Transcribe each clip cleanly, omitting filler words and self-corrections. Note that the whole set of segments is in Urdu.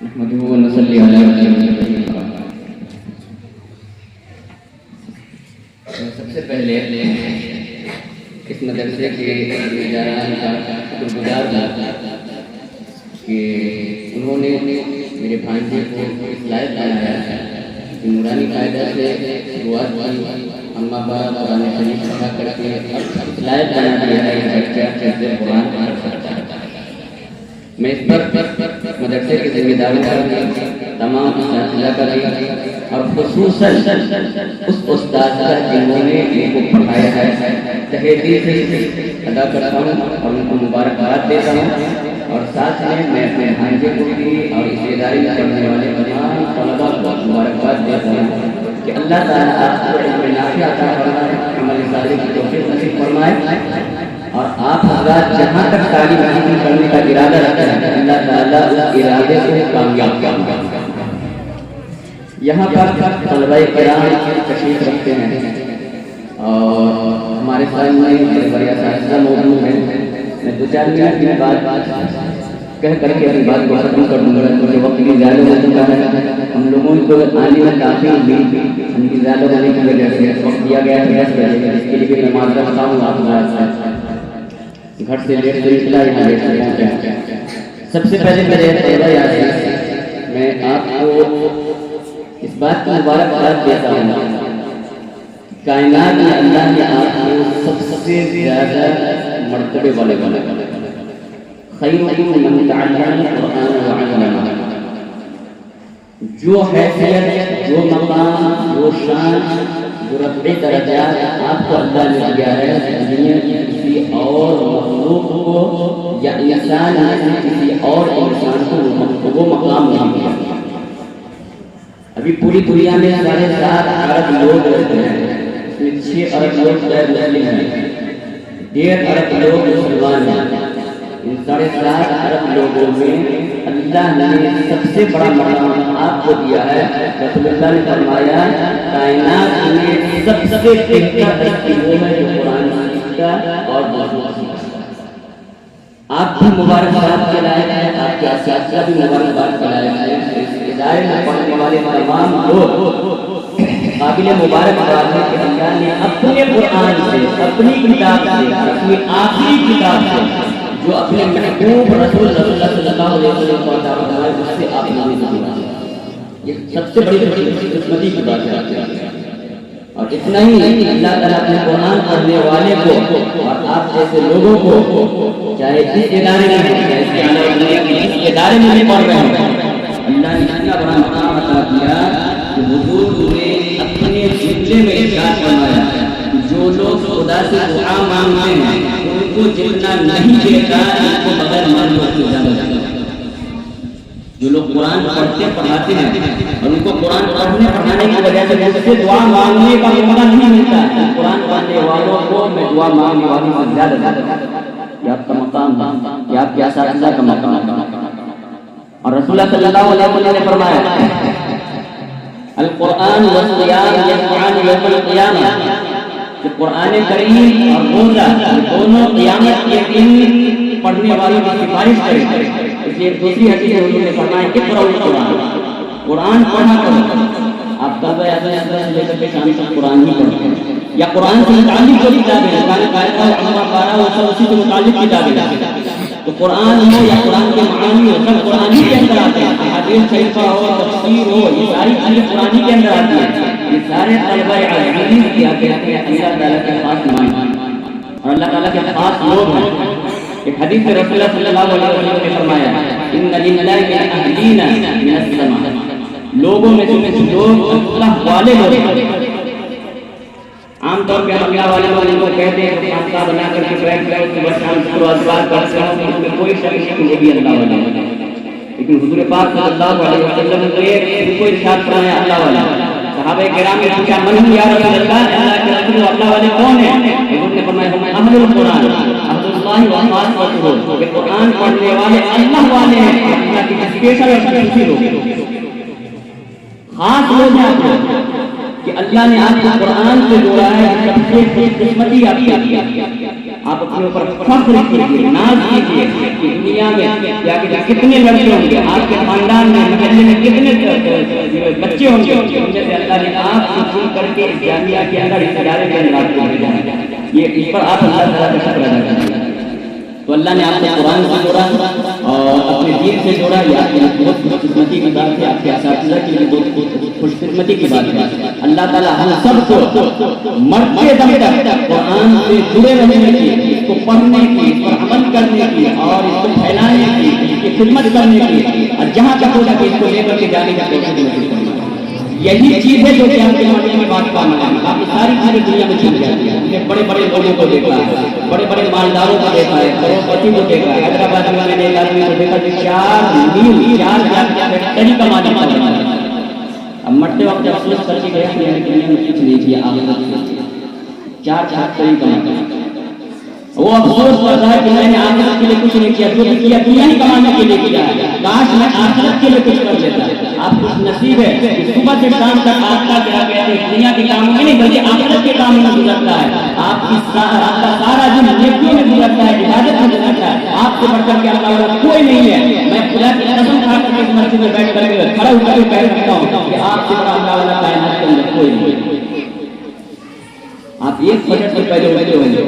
نحمده ونصلي علی رسوله الکریم۔ سب سے پہلے اس مدرسے کے نگران کا شکر گزار ہوں کہ انہوں نے میرے بھانجے کو اس لائق بنایا کہ نورانی قاعدہ سے شروعات کی، اما بعد قرآن شریف پڑھا کر کے اس لائق بنا دیا ہے کہ بچہ حفظ قرآن پڑھ سکتا ہے۔ میں اس پر مدرسے کے ذمہ داروں کا، تمام اساتذہ کا اور خصوصاً اس استاد کا جنہوں نے ان کو پڑھایا ہے تہہ دل سے ادا کرتا ہوں اور ان کو مبارکباد دیتا ہوں، اور ساتھ میں اپنے بھانجے کو بھی اور اس ادارے میں پڑھنے والے تمام طلباء کو مبارکباد دیتا ہوں کہ اللہ تعالیٰ آپ کو علم نافع عطا فرمائے، عمل صالح کی توفیق نصیب فرمائے، اور آپ حضرات جہاں تک تعلیم حاصل کرنے کا ارادہ رکھتے ہیں اللہ تعالیٰ اس ارادے کو کامیاب کرے۔ یہاں پر طلباء کرام تشریف رکھتے ہیں اور ہمارے سامنے بڑے بڑے اساتذہ موجود ہیں۔ میں دو چار منٹ کی بات کہہ کر کے اپنی بات کو ختم کر دوں گا کیونکہ وقت بھی زیادہ ہو چکا ہے۔ ہم لوگوں کو آنے میں کافی ان کی زیادہ ہونے کی وجہ سے وقت دیا گیا ہے 10 بجے، اس کے لیے بھی میں معذرت کرتا ہوں۔ آپ گھر سے لیٹ سے نکلا، یہاں لیٹ سے پہنچا۔ سب سے پہلے میرے طلباء عزیز، میں آپ کو اس بات کی مبارکباد دیتا ہوں، کائنات میں اللہ نے آپ کو سب سے زیادہ مرتبے والے بنایا۔ خیرکم من تعلم القرآن وعلمہ، جو حیثیت، جو مقام، جو شان، جو رتبے درجات آپ کو اللہ نے دیا ہے، دنیا کی کسی اور مخلوق کو یا انسان کسی اور انسان کو وہ مقام نہیں ملا۔ ابھی پوری دنیا میں 7.5 ارب لوگ رہتے ہیں، اس میں 6 ارب لوگ غیر مسلم ہیں، 1.5 ارب لوگ مسلمان ہیں۔ ان 7.5 ارب لوگوں میں اللہ نے سب سے بڑا مقام آپ کو دیا ہے۔ رسول اللہ نے فرمایا کائنات میں سب سے بہتر درس وہ ہے جو قرآن سیکھتا اور دوسروں سیکھتا۔ آپ بھی مبارکباد کے لائق ہیں، آپ کے اساتذہ بھی مبارکباد کے لائق ہیں۔ اس ادارے میں پڑھنے والے تمام لوگ قابل مبارکباد ہے کہ اللہ نے اپنے قرآن سے، اپنی کتاب سے، اپنی آخری کتاب سے جو اپنے محبوب رسول اللہ صلی اللہ علیہ وسلم کو عطا فرمایا، اس سے آپ نے دیا۔ یہ سب سے بڑی قسمتی کی بات ہے۔ اور اتنا ہی نہیں، اللہ تعالیٰ اپنے قرآن پڑھنے والے کو اور آپ جیسے لوگوں کو، چاہے جس ادارے میں جس ادارے میں پڑھ رہے ہیں، اللہ نے اتنا بڑا مقام عطا کیا کہ حضور نے اپنے جملے میں ارشاد فرمایا جو لوگ خدا سے دعا مانگتے ہیں ان کو جتنا نہیں دیتا ان کو بغیر مانگے سے زیادہ دیتا۔ جو لوگ قرآن پڑھتے پڑھاتے ہیں اور ان کو قرآن پڑھنے پڑھانے کی وجہ سے مجھ سے دعا مانگنے کا موقع نہیں ملتا، قرآن پڑھنے والوں کو میں دعا مانگنے والوں سے زیادہ دیتا۔ یہ آپ کا مقام، یہ آپ کے اساتذہ کا مقام۔ اور رسول اللہ صلی اللہ علیہ وسلم نے فرمایا القرآن والصیام یشفعان یوم القیامہ، کہ قرآن کریم اور روزہ دونوں قیامت کے دن پڑھنے والوں کی سفارش کریں۔ اس لیے دوسری حدیث میں حضور نے فرمایا اقرأوا القرآن، قرآن پڑھا کرو۔ آپ طلبہ اعزاز سے لے کر کے شام تک قرآن ہی پڑھتے ہیں، یا قرآن سے متعلق جو کتابیں ہیں، قرآن قاعدہ اما پارہ وہ سب اسی سے متعلق کتابیں ہیں۔ تو قرآن ہو یا قرآن کے معانی ہو، سب قرآن ہی کے اندر آتے ہیں۔ حدیث شریفہ ہو، تفسیر ہو، یہ ساری چیزیں قرآن ہی کے اندر آتی ہیں۔ یہ سارے طلبہ عزیز کیا کہتے ہیں اللہ تعالیٰ کے خاص نمائندے اور اللہ تعالیٰ کے خاص لوگ ہیں۔ ایک حدیث میں رسول اللہ صلی اللہ علیہ وسلم نے فرمایا ان للہ اہلین من السماء، لوگوں میں سے کچھ لوگ اللہ والے ہوتے ہیں۔ عام طور پہ اللہ والے لوگوں کو کہتے ہیں کہ خاصہ بنا کر کے بیٹھ گئے کہ بس ہم شکر و اذکار کرتے ہیں، اس میں کوئی شک نہیں کہ وہ بھی اللہ والے ہیں۔ لیکن حضور پاک صلی اللہ علیہ وسلم نے ان کو ارشاد فرمایا اللہ والے۔ صحابہ کرام نے پوچھا من یا رسول اللہ، اللہ کے رسول اللہ والے کون ہیں؟ حضور نے فرمایا ہم اہل القرآن، عبد اللہ و خاصۃ، کہ قرآن پڑھنے والے اللہ والے ہیں، اللہ کی اسپیشل اور خصوصی لوگ، خاص لوگ ہیں کہ اللہ نے آپ کو قرآن سے جوڑا ہے۔ سب سے خوش قسمتی آپ کی، آپ اپنے اوپر فخر کیجیے، ناز کیجیے کہ دنیا میں کیا کتنے لڑکے ہوں گے، آپ کے خاندان میں محلے میں کتنے بچے ہوں گے جن سے اللہ نے آپ کو چن کر کے اس جامعہ کے اندر اس ادارے کے اندر آپ کو بھیجا ہے۔ یہ اس پر آپ اللہ تعالیٰ کا شکر ادا کریں۔ تو اللہ نے آپ کو قرآن سے جوڑا اور اپنے دین سے جوڑا، یہ آپ کے لیے بہت خوش قسمتی کی بات ہے، آپ کے اساتذہ کے لیے بہت خوش قسمتی کی بات ہے۔ اللہ تعالیٰ ہم سب کو مرتے دم تک قرآن سے جڑے رہنے کی، اس کو پڑھنے کی، اس پر عمل کرنے کی اور اس کو پھیلانے کی، اس کی خدمت کرنے کی، اور جہاں تک ہو سکے اس کو لے کر کے جانے کا توفیق نصیب فرمائے۔ یہی چیز ہے جو کہ آپ کے معاملے میں بات کا عمل ہے۔ باقی ساری چیزیں دنیا میں چھپ جاتی ہیں۔ ہم نے بڑے بڑے لوگوں کو دیکھا ہے، بڑے بڑے مالداروں کو دیکھا ہے، کروڑپتی کو دیکھا ہے۔ حیدرآباد میں میں نے ایک آدمی کو دیکھا جو 4 میل فیکٹری کا مالک تھا۔ اب مرتے وقت افسوس کر کے گیا کہ میں نے دنیا میں کچھ نہیں کیا، آخرت میں 4 فیکٹری کا مالک۔ وہ افسوس کرتا ہے کہ میں نے آخرت کے لیے کچھ نہیں کیا، جو بھی کیا دنیا ہی کمانے کے لیے کیا ہے، کاش میں آخرت کے لیے کچھ کر لیتا۔ آپ خوش نصیب ہے کہ صبح سے شام تک آپ کا کیا کہتے ہیں دنیا کے کاموں میں نہیں بلکہ آخرت کے کاموں میں گزرتا ہے۔ آپ کا سارا دن نیکیوں میں گزرتا ہے، عبادت میں گزرتا ہے۔ آپ سے بڑھ کر کے اللہ والا کوئی نہیں ہے۔ میں خدا کی قسم کھا کر کے اس مسجد میں بیٹھ کر کے کھڑا ہو کر کے کہہ سکتا ہوں کہ آپ سے بڑا اللہ والا کائنات کے اندر کوئی نہیں۔ آپ ایک فجر سے پہلے اٹھتے ہوں گے،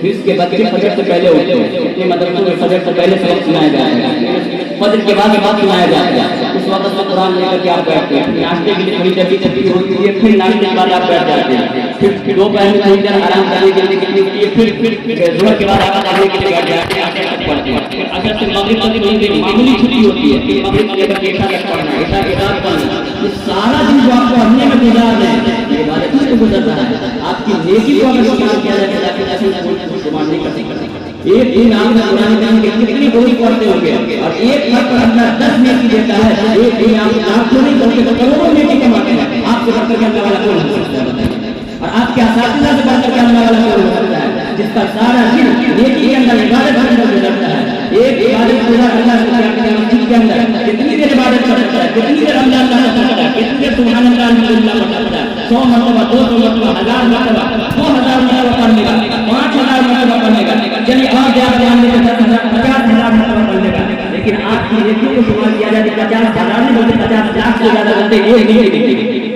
پھر اس کے بچے فجر سے پہلے ہوتے ہیں، اپنے مدرسوں میں فجر سے پہلے سبق سنایا جاتا ہے، فجر کے بعد بات سنایا جاتا ہے۔ اس وقت میں قرآن لے کر کے آپ بیٹھتے ہیں، ناشتے کے لیے تھوڑی جلدی ہوتی ہے، پھر ناشتے کے بعد آپ بیٹھ جاتے ہیں، پھر دوپہر میں تھوڑی دیر آرام کرنے کے لیے نکلتی ہوتی ہے، پھر ظہر کے بعد آپ پڑھنے کے لیے بیٹھ جاتے ہیں، عصر تک پڑھتے ہیں۔ عصر سے مغرب تک تھوڑی دیر معمولی چھٹی ہوتی ہے، پھر مغرب سے لے کر کے عشاء تک پڑھنا، عشاء کے بعد پڑھنا۔ یہ سارا دن جو آپ کو پڑھنے میں گزارنا ہے، یہ عبادت میں تو گزر رہا ہے۔ آپ کی نیکی کو اگر شمار کیا جائے تو کوئی شمار نہیں کر سکتا۔ ایک دن آپ نے قرآن کریم کے کتنی گولی پڑھتے ہوں گے اور ایک خط پر اللہ 10 نیکی دیتا ہے، ایک دن آپ لاکھوں نہیں بلکہ کروڑوں نیکی کماتے ہیں۔ آپ سے بڑھ کر کے اللہ والا کون ہو سکتا ہے؟ اور آپ کے اساتذہ سے بڑھ کر کے اللہ والا کون ہو سکتا ہے جس کا سارا دن نیکی کے اندر عبادت کے اندر گزرتا ہے؟ ایک عبادت گزار اللہ سے کیا کرتے ہیں مسجد کے اندر کتنی دیر عبادت کر سکتا ہے، کتنی دیر اللہ تعالیٰ کرتا ہے، کتنی دیر سبحان اللہ الحمدللہ پڑھ سکتا ہے، 100 مرتبہ 200 مرتبہ 1000 مرتبہ 2000 مرتبہ پڑھنے کا، 5000 مرتبہ پڑھنے کا، چلیے آپ آپ جان لیں 10,000 50,000 مرتبہ پڑھنے کا۔ لیکن آپ کی نیکیوں کو شمار کیا جائے 50,000 نہیں بلکہ 50 لاکھ سے زیادہ بنتے ایک نہیں دیکھیں،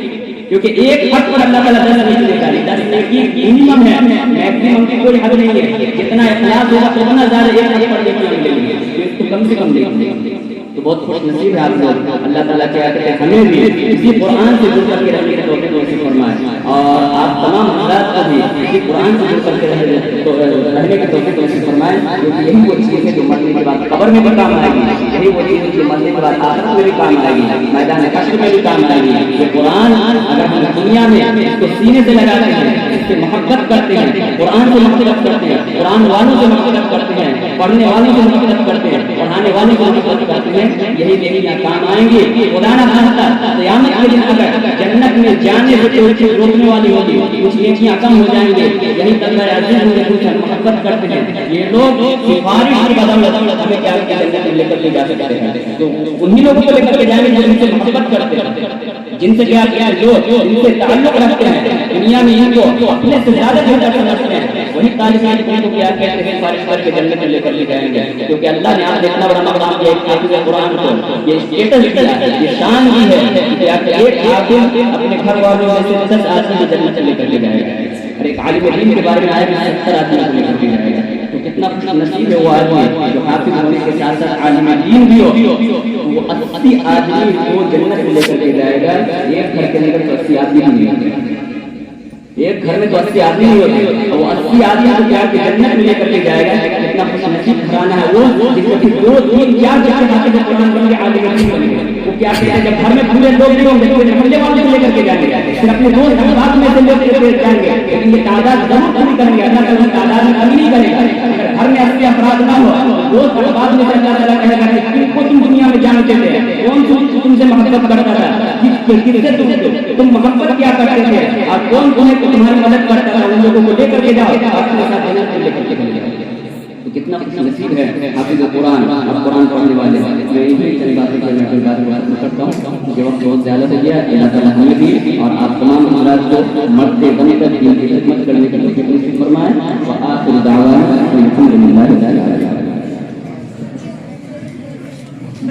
کیونکہ ایک حق پر اللہ تعالیٰ 10 نہیں دیتا ہے، 10 نیکی منیمم ہے، میکسیمم کی کوئی حد نہیں ہے۔ جتنا اخلاص ہوگا اتنا زیادہ ایک حق پر دیکھنا ملیں گے، اس کو کم سے کم دیکھیں۔ تو بہت خوش نصیب ہے آپ لوگ، اللہ تعالیٰ کیا کہتے ہیں ہمیں بھی اسی قرآن سے جڑ کر کے رہنے کی توفیق نصیب فرمائے، اور آپ تمام حضرات کو بھی اسی قرآن سے جڑ کر کے رہنے کی توفیق نصیب فرمائے، کیونکہ یہی وہ چیز ہے جو مرنے کے بعد قبر میں بھی کام آئے گی، یہی وہ چیز ہے جو مرنے کے بعد آخرت میں بھی کام آئے گی، میدان حشر میں بھی کام آئے گی۔ یہ قرآن اگر ہم دنیا میں اس کو سینے سے لگاتے ہیں، اس سے محبت کرتے ہیں، قرآن سے محبت کرتے ہیں، قرآن والوں سے محبت کرتے ہیں، پڑھنے والوں سے محبت کرتے ہیں، پڑھانے والوں سے محبت کرتے ہیں، یہی نیکیاں کام آئیں گی۔ خدا نہ خواستہ قیامت کے دن اگر جنت میں جانے سے کوئی چیز روکنے والی ہوگی، کچھ نیکیاں کم ہو جائیں گے، یہی طلبہ عزیز مجھے کچھ محبت کرتے ہیں، یہ لوگ سفارش کی بدولت ہمیں کیا جنت میں لے کر کے جا سکتے ہیں۔ تو انہی لوگوں کو لے کر کے جائیں گے جو ان سے محبت کرتے ہیں، جن سے کیا لوگ ان سے تعلق رکھتے ہیں، دنیا میں ان کو اپنے سے زیادہ بہتر سمجھتے ہیں، وہی طالب علم کو کیا کہتے ہیں سفارش کر کے جنت میں لے کر کے جائیں گے، کیونکہ اللہ نے آپ اتنا بڑا مقام دیا ایک حافظ قرآن کو، یہ اسٹیٹس دیا ہے، یہ شان بھی ہے کہ ایک حافظ اپنے گھر والوں میں سے 10 آدمی کو جنت میں لے کر کے جائے گا، اور ایک عالم دین کے بارے میں آیا کہ 70 آدمی کو لے کر کے جائے گا۔ تو کتنا خوش نصیب ہے وہ آدمی جو حافظ ہونے کے ساتھ ساتھ عالم دین بھی ہو، وہ 80 آدمی کو جنت میں لے کر کے جائے گا۔ ایک گھر کے اندر تو 80 آدمی نہیں ہوتے، ایک گھر میں تو 80 آدمی نہیں ہوتے، وہ 80 آدمی کو کیا کہ جنت میں لے کر کے جائے گا۔ اتنا خوش نصیب گھرانا ہے وہ جس میں 2 3 4 بچے حافظ قرآن بن کے عالم دین بن گئے۔ وہ کیا کہتے ہیں جب گھر میں پورے لوگ نہیں ہوں گے تو محلے والوں کو لے کر کے جائیں گے، پھر اپنے دوست احباب میں سے لے کر کے جائیں گے، لیکن یہ تعداد ضرور پوری کریں گے، اللہ تعالیٰ تعداد میں کمی نہیں کرے گا۔ اگر گھر میں 80 افراد نہ ہو، دوست احباب میں سے اللہ تعالیٰ کہے گا کہ کن کو تم دنیا میں جانتے تھے، کون تم سے محبت کرتا تھا، کس سے تم محبت کیا کرتے تھے، اور کون تمہاری مدد کرتا تھا، ان لوگوں کو لے کر کے جاؤ اپنے ساتھ جنت میں لے کر کے جاؤ۔ تو کتنا خوش نصیب ہے حافظ قرآن اور قرآن پڑھنے والے۔ میں فرمائی ہوئی چند باتیں میں اپنی بات کو ختم کرتا ہوں کیونکہ وقت بہت زیادہ ہو گیا. اللہ تعالیٰ ہمیں بھی اور آپ تمام حضرات کو مرتے بن کر دین کی خدمت کرنے کی توفیق نصیب فرمائے. وآخر دعوانا الحمد للہ رب العالمین.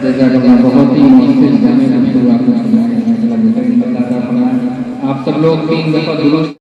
جزاک اللہ. بہت ہی مؤثر جامع گفتگو آپ نے فرمایا. آپ سب لوگ 3 دفعہ درود